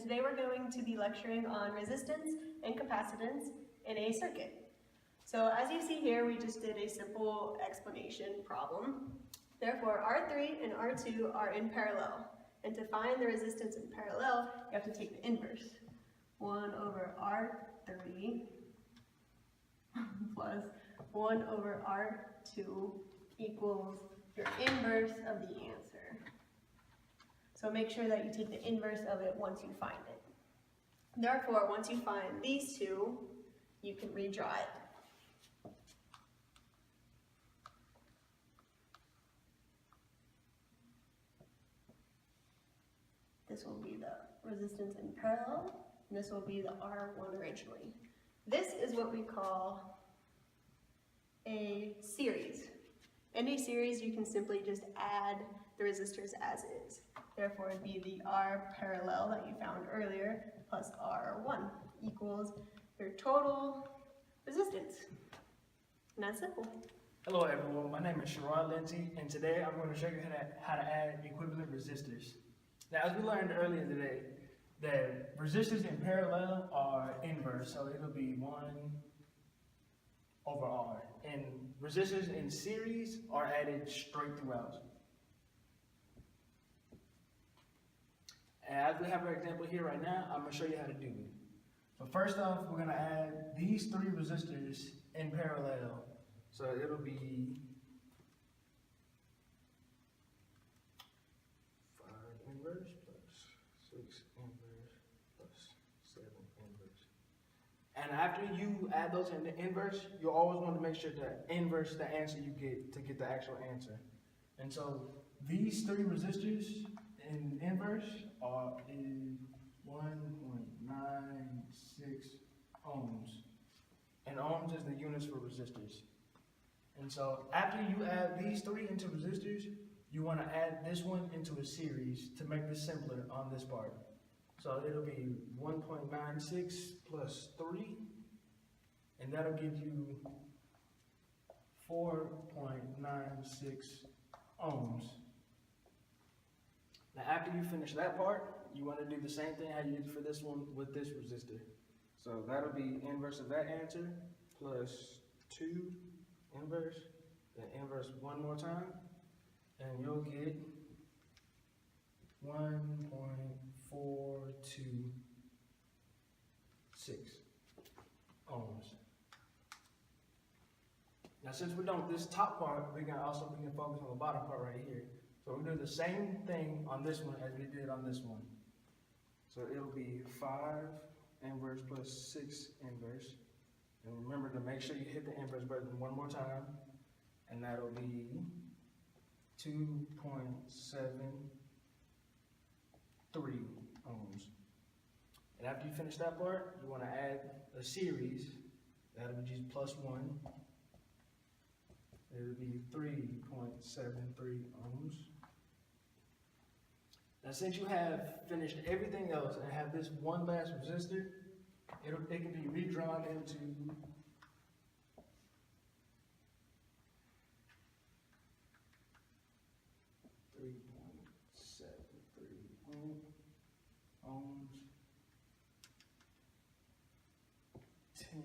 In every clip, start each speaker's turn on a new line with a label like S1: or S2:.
S1: today we're going to be lecturing on resistance and capacitance in a circuit. So as you see here, we just did a simple explanation problem. Therefore, R3 and R2 are in parallel. And to find the resistance in parallel, you have to take the inverse. 1 over R3 plus 1 over R2 equals your inverse of the answer. So make sure that you take the inverse of it once you find it. Therefore, once you find these two, you can redraw it. This will be the resistance in parallel, and this will be the R1 originally. This is what we call a series. In a series, you can simply just add the resistors as is. Therefore, it'd be the R parallel that you found earlier plus R1 equals your total resistance. And that's simple.
S2: Hello everyone, my name is Cheryl NT, and today I'm going to show you how to add equivalent resistors. Now, as we learned earlier today, that resistors in parallel are inverse, so it'll be 1 over R. And resistors in series are added straight throughout. And as we have our example here right now, I'm going to show you how to do it. So first off, we're going to add these 3 resistors in parallel. So it'll be 5 inverse plus 6 inverse plus 7 inverse. And after you add those in the inverse, you always want to make sure to inverse the answer you get to get the actual answer. And so these 3 resistors in inverse is 1.96 ohms. And ohms is the units for resistors. And so after you add these 3 into resistors, you want to add this one into a series to make this simpler on this part. So it'll be 1.96 plus 3, and that'll give you 4.96 ohms. Now after you finish that part, you want to do the same thing how you did for this one with this resistor. So that'll be inverse of that answer plus 2 inverse, then inverse one more time, and you'll get 1.426 ohms. Now since we're done with this top part, we can focus on the bottom part right here. So we're doing the same thing on this one as we did on this one. So it'll be 5 inverse plus 6 inverse. And remember to make sure you hit the inverse button one more time. And that'll be 2.73 ohms. And after you finish that part, you want to add a series. That'll be just plus 1. It'll be 3.73 ohms. Now since you have finished everything else and have this one last resistor, it can be redrawn into 3.73 ohms, 10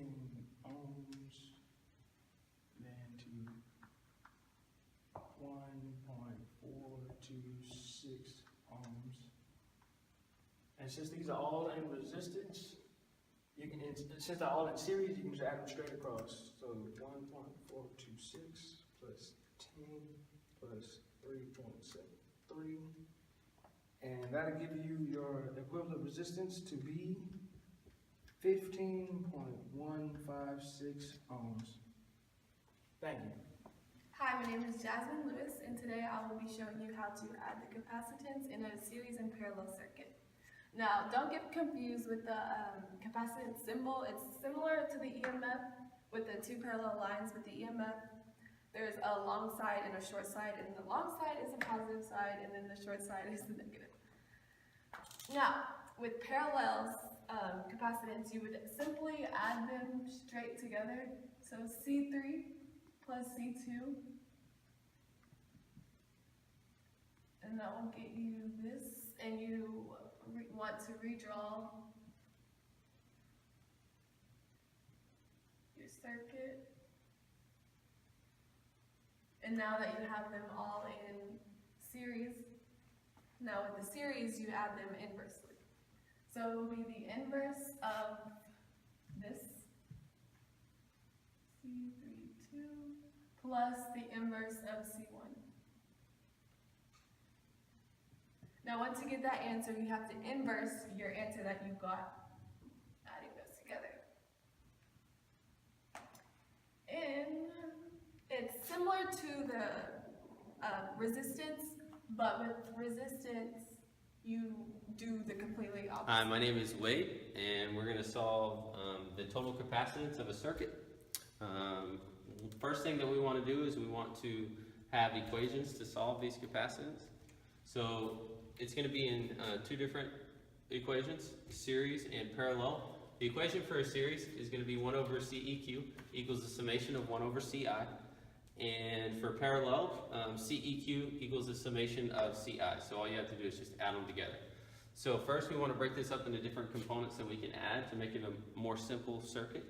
S2: ohms, then to 1.426 ohms. And since these are all in resistance, you can, since they're all in series, you can just add them straight across. So 1.426 plus 10 plus 3.73. And that'll give you your equivalent resistance to be 15.156 ohms. Thank you.
S3: Hi, my name is Jasmine Lewis, and today I will be showing you how to add the capacitance in a series and parallel circuit. Now, don't get confused with the capacitance symbol. It's similar to the EMF with the 2 parallel lines with the EMF. There's a long side and a short side, and the long side is a positive side, and then the short side is the negative. Now, with parallels capacitance, you would simply add them straight together. So C3 plus C2, and that will get you this, and you want to redraw your circuit. And now that you have them all in series, now with the series you add them inversely. So it will be the inverse of this C32 plus the inverse of C1. Now once you get that answer, you have to inverse your answer that you got adding those together. And it's similar to the resistance, but with resistance, you do the completely opposite.
S4: Hi, my name is Wade, and we're going to solve the total capacitance of a circuit. First thing that we want to do is we want to have equations to solve these capacitance. So it's going to be in two different equations, series and parallel. The equation for a series is going to be 1 over CEQ equals the summation of 1 over CI. And for parallel, CEQ equals the summation of CI. So all you have to do is just add them together. So first we want to break this up into different components that we can add to make it a more simple circuit.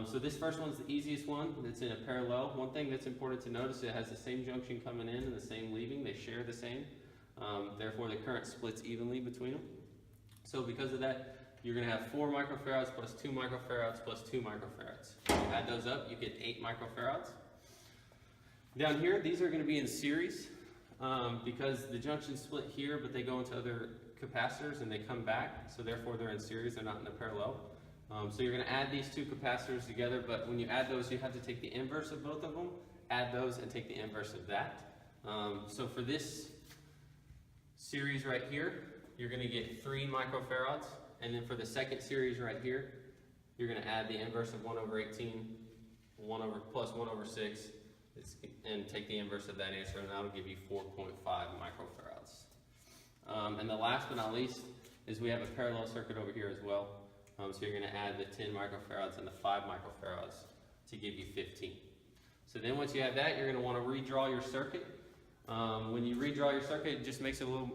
S4: So this first one's the easiest one. It's in a parallel. One thing that's important to notice, it has the same junction coming in and the same leaving. They share the same. Therefore the current splits evenly between them. So because of that, you're going to have 4 microfarads plus 2 microfarads plus 2 microfarads. Add those up, you get 8 microfarads. Down here, these are going to be in series because the junctions split here, but they go into other capacitors and they come back, so therefore they're in series, they're not in a parallel. So you're going to add these two capacitors together, but when you add those, you have to take the inverse of both of them, add those, and take the inverse of that. So for this series right here, you're going to get 3 microfarads, and then for the second series right here, you're going to add the inverse of 1 over 18, 1 over plus 1 over 6, and take the inverse of that answer, and that'll give you 4.5 microfarads. And the last but not least is we have a parallel circuit over here as well. So you're going to add the 10 microfarads and the 5 microfarads to give you 15. So then once you have that, you're going to want to redraw your circuit. When you redraw your circuit, it just makes it a little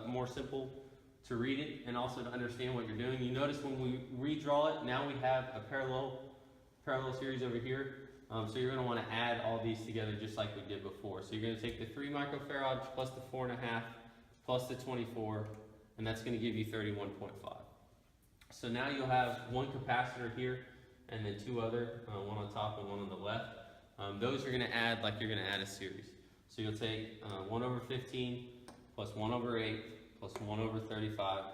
S4: more simple to read it and also to understand what you're doing. You notice when we redraw it, now we have a parallel series over here. So you're going to want to add all these together just like we did before. So you're going to take the 3 microfarads plus the 4.5 plus the 24, and that's going to give you 31.5. So now you'll have one capacitor here and then 2 other, one on top and one on the left. Those you're going to add like you're going to add a series. So you'll take 1 over 15 plus 1 over 8 plus 1 over 35,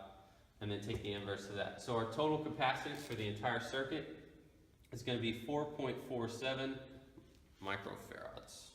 S4: and then take the inverse of that. So our total capacitance for the entire circuit is going to be 4.47 microfarads.